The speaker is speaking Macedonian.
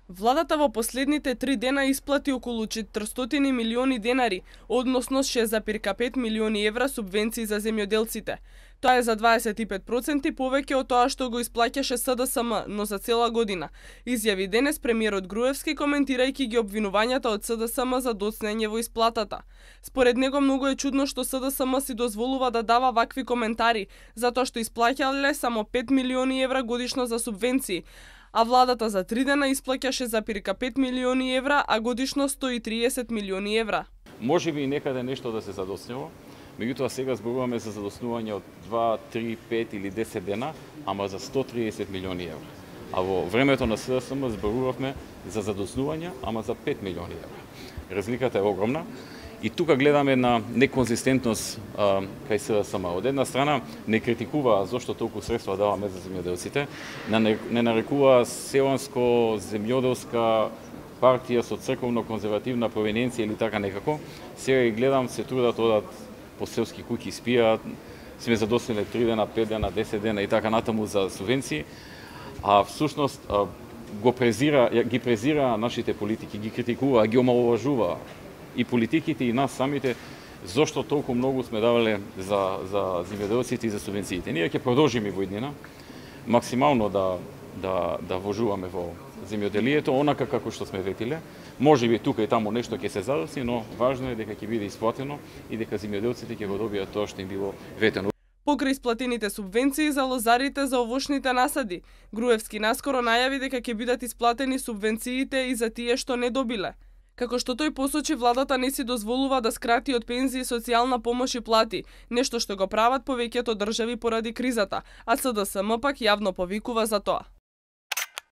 Владата во последните 3 дена исплати околу 400 милиони денари, односно 6,5 милиони евра субвенции за земјоделците. Тоа е за 25% повеќе од тоа што го исплаќаше СДСМ, но за цела година, изјави денес премиерот Груевски коментирајќи ги обвинувањата од СДСМ за доцнење во исплатата. Според него многу е чудно што СДСМ си дозволува да дава вакви коментари, затоа што исплаќале само 5 милиони евра годишно за субвенции, а владата за 3 дена исплаќаше за 5 милиони евра, а годишно 130 милиони евра. Може би некаде нешто да се задоснило, меѓутоа сега зборуваме за задоснување од 2, 3, 5 или 10 дена, ама за 130 милиони евра. А во времето на СДСМ зборувавме за задоснување, ама за 5 милиони евра. Разликата е огромна. И тука гледаме на неконзистентност кај СДСМ. Од една страна не критикува зошто толку средства даваме за земјоделците, не нарекува селанско земјоделска партија со црковно-конзервативна провиненција или така некако. Сега ги гледам, се трудат одат по селски куќи, спијат, сме задосниле 3 дена, 5 дена, 10 дена и така натаму за субвенции, а всушност ги презира нашите политики, ги критикува, ги омаловажува и политиките и нас самите, зошто толку многу сме давале за земјоделците и за субвенциите. Ние ќе продолжиме во иднина максимално да вложуваме во земјоделието, онака како што сме ветиле. Може би тука и таму нешто ќе се задоси, но важно е дека ќе биде исплатено и дека земјоделците ќе го добијат тоа што им било ветено. Покрај исплатените субвенции за лозарите за овошните насади, Груевски наскоро најави дека ќе бидат исплатени субвенциите и за тие што не добиле. Како што тој посочи, владата не си дозволува да скрати од пензии, социјална помош и плати, нешто што го прават повеќето држави поради кризата, а СДСМ пак јавно повикува за тоа.